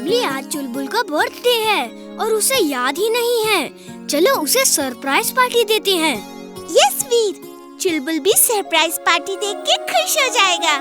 इमली आज चुलबुल का बर्थडे है और उसे याद ही नहीं है। चलो उसे सरप्राइज पार्टी देते हैं। यस वीर, चुलबुल भी सरप्राइज पार्टी देख के खुश हो जाएगा।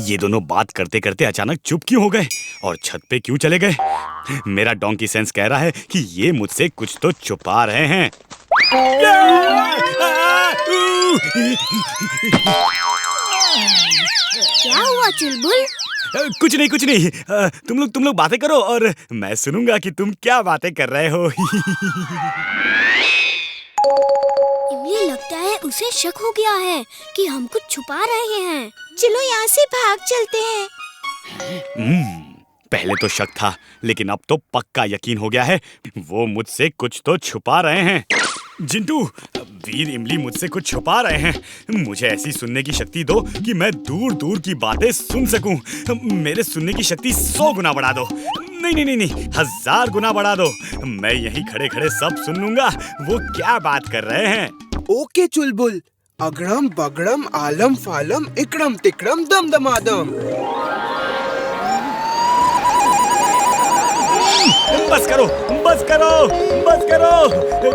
ये दोनों बात करते करते अचानक चुप क्यों हो गए और छत पे क्यों चले गए? मेरा डोंकी सेंस कह रहा है कि ये मुझसे कुछ तो छुपा रहे हैं। क्या हुआ चुलबुल? कुछ नहीं। तुम लोग बातें करो और मैं सुनूंगा कि तुम क्या बातें कर रहे हो। इमली लगता है उसे शक हो गया है कि हम कुछ छुपा रहे हैं। चलो यहाँ से भाग चलते हैं। पहले तो शक था, लेकिन अब तो पक्का यकीन हो गया है। वो मुझसे कुछ तो छुपा रहे हैं। जिंटू, वीर इमली मुझसे कुछ छुपा रहे हैं। मुझे ऐसी सुनने की शक्ति दो कि मैं दूर दूर की बातें सुन सकूं। मेरे सुनने की शक्ति 100 गुना बढ़ा दो। नहीं, 1000 गुना बढ़ा दो। मैं यहीं खड़े खड़े सब सुन लूंगा वो क्या बात कर रहे हैं। ओके चुलबुल, अगड़म बगड़म आलम फालम इकड़म तिकड़म दम दमादम। बस करो।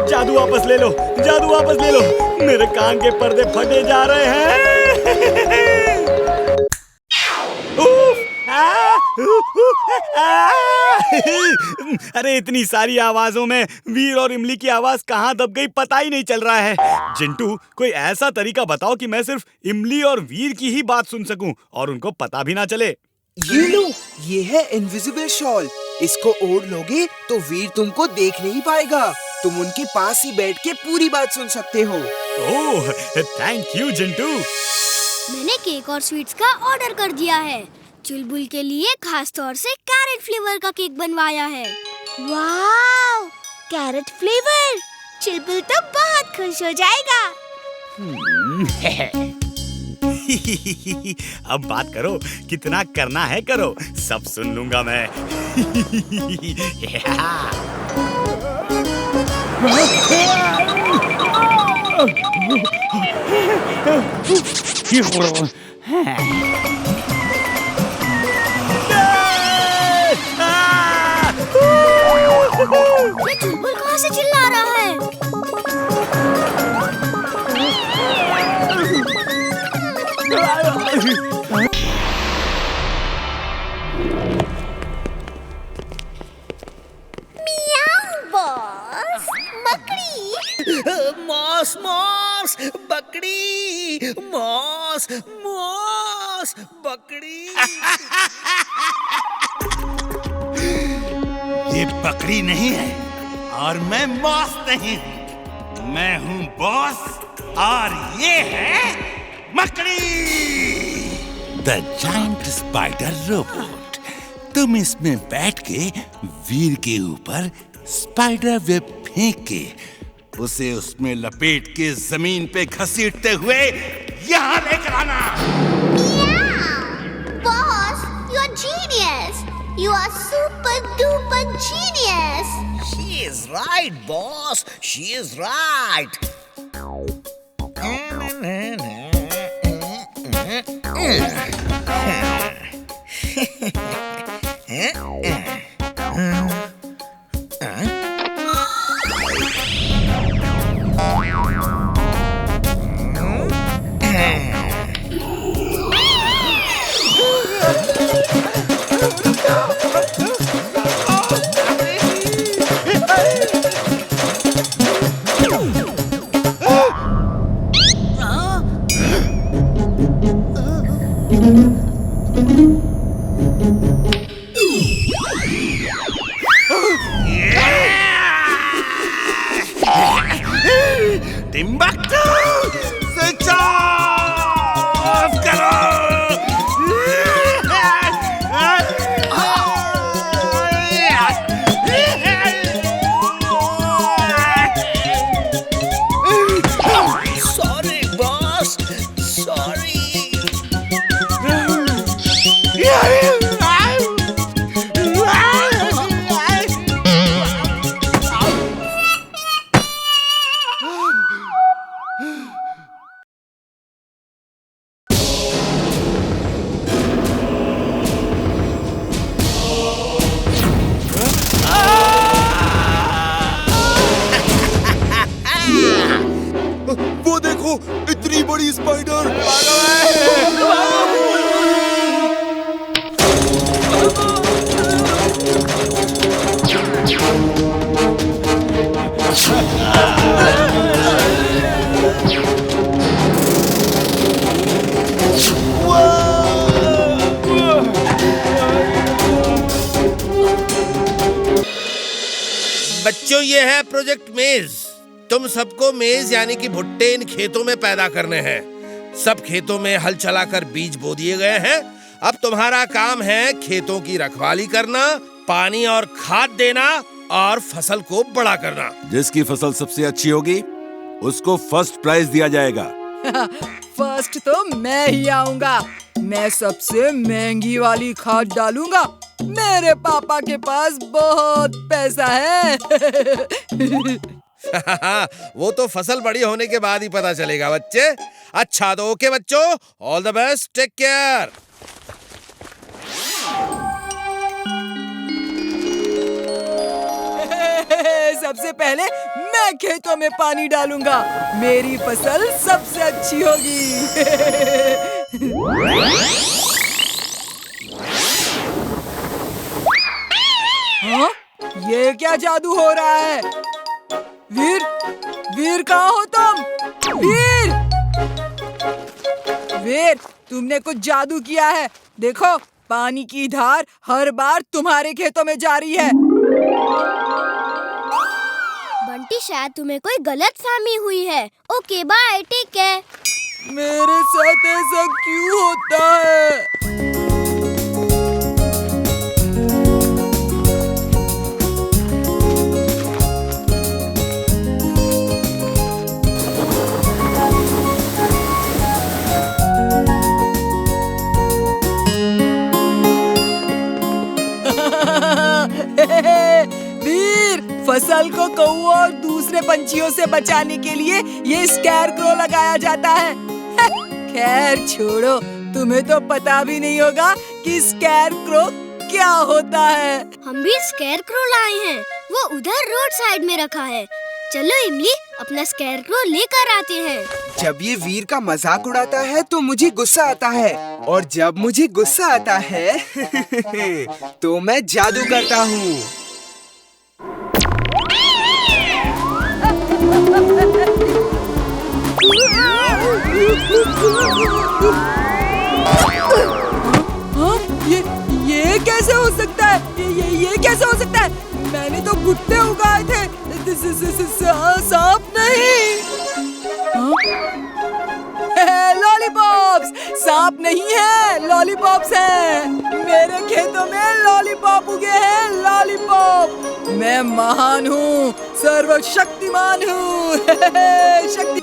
जादू वापस ले लो। मेरे कान के पर्दे फटे जा रहे हैं। अरे इतनी सारी आवाजों में वीर और इमली की आवाज कहाँ दब गई पता ही नहीं चल रहा है। जिंटू, कोई ऐसा तरीका बताओ कि मैं सिर्फ इमली और वीर की ही बात सुन सकूं और उनको पता भी ना चले। ये लो, ये है इनविजिबल शॉल। इसको ओढ़ लोगे तो वीर तुमको देख नहीं पाएगा। तुम उनके पास ही बैठ के पूरी बात सुन सकते हो। ओह, थैंक यू जिंटू। मैंने केक और स्वीट्स का ऑर्डर कर दिया है। चुलबुल के लिए खास तौर से कैरेट फ्लेवर का केक बनवाया है। वाव, कैरेट फ्लेवर! चुलबुल तो बहुत खुश हो जाएगा। अब बात करो, कितना करना है करो, सब सुन लूंगा मैं। ये चुलबुल कहाँ से चिल्ला रहा है? बॉस, बकरी। मॉस बकरी, मॉस बकरी। ये बकरी नहीं है और मैं मॉस नहीं हूँ। मैं हूँ बॉस और ये है मकड़ी, द जायंट स्पाइडर रोबोट। तुम इसमें बैठ के वीर के ऊपर स्पाइडर वेब फेंक के उसे उसमें लपेट के जमीन पे घसीटते हुए यहाँ लेकर आना। Boss, you are genius. You are super duper genius. She is right, boss. She is right. Timbuktu, switch off करो। Sorry, boss. Sorry. वो देखो, इतनी बड़ी स्पाइडर। बच्चों, ये है प्रोजेक्ट मेज। तुम सबको मेज यानी कि भुट्टे इन खेतों में पैदा करने हैं। सब खेतों में हल चलाकर बीज बो दिए गए हैं। अब तुम्हारा काम है खेतों की रखवाली करना, पानी और खाद देना और फसल को बड़ा करना। जिसकी फसल सबसे अच्छी होगी उसको फर्स्ट प्राइज दिया जाएगा। फर्स्ट तो मैं ही आऊंगा। मैं सबसे महंगी वाली खाद डालूंगा। मेरे पापा के पास बहुत पैसा है। वो तो फसल बड़ी होने के बाद ही पता चलेगा बच्चे। अच्छा तो ओके बच्चों, all the best, take care. सबसे पहले मैं खेतों में पानी डालूंगा। मेरी फसल सबसे अच्छी होगी। हाँ? ये क्या जादू हो रहा है? वीर, वीर कहाँ हो तुम? वीर, वीर, तुमने कुछ जादू किया है। देखो, पानी की धार हर बार तुम्हारे खेतों में जा रही है। बंटी, शायद तुम्हें कोई गलतफहमी हुई है। Okay bye, take care. मेरे साथ ऐसा क्यों होता है? वीर, फसल को कौओं और दूसरे पंछियों से बचाने के लिए ये स्कैरक्रो लगाया जाता है। खैर छोड़ो, तुम्हें तो पता भी नहीं होगा कि स्कैरक्रो क्या होता है। हम भी स्कैरक्रो लाए हैं। वो उधर रोड साइड में रखा है। चलो इमली, अपना स्कैरक्रो लेकर आते हैं। जब ये वीर का मजाक उड़ाता है तो मुझे गुस्सा आता है, और जब मुझे गुस्सा आता है तो मैं जादू करता हूँ। हाँ? ये कैसे हो सकता है? ये कैसे हो सकता है? मैंने तो भुट्टे उगाए थे, सांप नहीं। लॉलीपॉप्स, सांप नहीं है, लॉलीपॉप्स हैं। मेरे खेतों में लॉलीपॉप उगे हैं, लॉलीपॉप। मैं महान हूँ, सर्वशक्तिमान हूँ। शक्ति।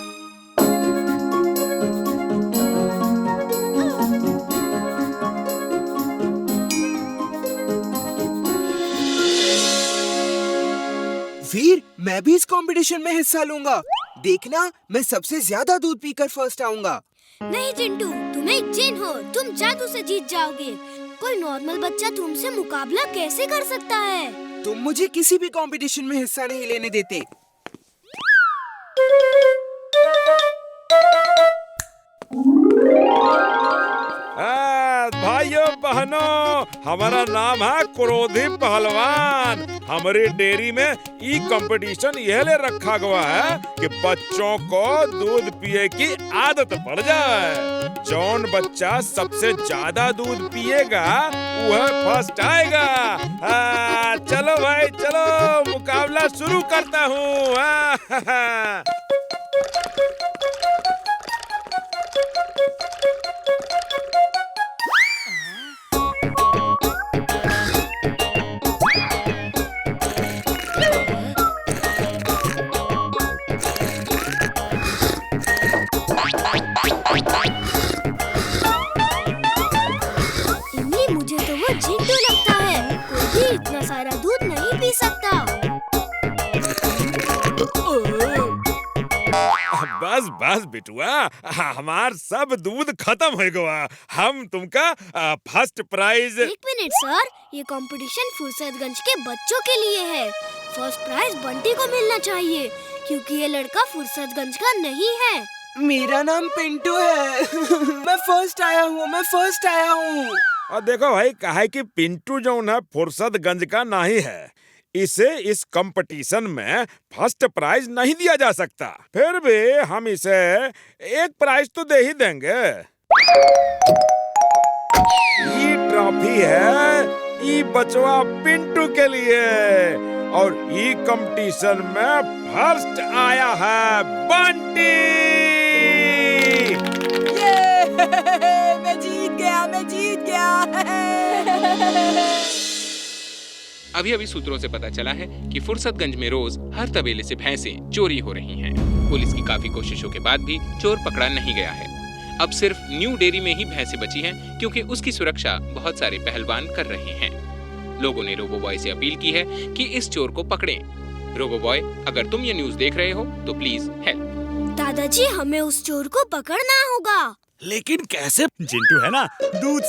वीर, मैं भी इस कंपटीशन में हिस्सा लूंगा। देखना, मैं सबसे ज्यादा दूध पीकर फर्स्ट आऊंगा। नहीं चिंटू, तुम एक जिन हो। तुम जादू से जीत जाओगे। कोई नॉर्मल बच्चा तुमसे मुकाबला कैसे कर सकता है? तुम मुझे किसी भी कंपटीशन में हिस्सा नहीं लेने देते। भाइयों बहनों, हमारा नाम है क्रोधी पहलवान। हमारी डेयरी में ई कंपटीशन यह ले रखा गया है कि बच्चों को दूध पिए की आदत पड़ जाए। जौन बच्चा सबसे ज्यादा दूध पिएगा वह फर्स्ट आएगा। चलो भाई चलो, मुकाबला शुरू करता हूँ। मुझे तो वो चिंटू लगता है। कोई भी इतना सारा दूध नहीं पी सकता। बस बस बिटुआ, हमार सब दूध खत्म हो गया। हम तुमका फर्स्ट प्राइज। एक मिनट सर, ये कंपटीशन फुर्सतगंज के बच्चों के लिए है। फर्स्ट प्राइज बंटी को मिलना चाहिए क्योंकि ये लड़का फुर्सतगंज का नहीं है। मेरा नाम पिंटू है। मैं फर्स्ट आया हूँ। और देखो भाई, काहे कि पिंटू जो है फुर्सतगंज का नहीं है, इसे इस कंपटीशन में फर्स्ट प्राइज नहीं दिया जा सकता। फिर भी हम इसे एक प्राइज तो दे ही देंगे। ये ट्रॉफी है ये बचवा पिंटू के लिए, और ये कंपटीशन में फर्स्ट आया है बंटी। मैं जीत गया। अभी सूत्रों से पता चला है कि फुर्सतगंज में रोज हर तबेले से भैंसें चोरी हो रही हैं। पुलिस की काफी कोशिशों के बाद भी चोर पकड़ा नहीं गया है। अब सिर्फ न्यू डेयरी में ही भैंसें बची हैं क्योंकि उसकी सुरक्षा बहुत सारे पहलवान कर रहे हैं। लोगों ने रोबोबॉय से अपील की है कि इस चोर को पकड़ें। रोबोबॉय, अगर तुम ये न्यूज़ देख रहे हो तो प्लीज हेल्प। दादाजी, हमें उस चोर को पकड़ना होगा। लेकिन कैसे? जिंटू है ना, दूध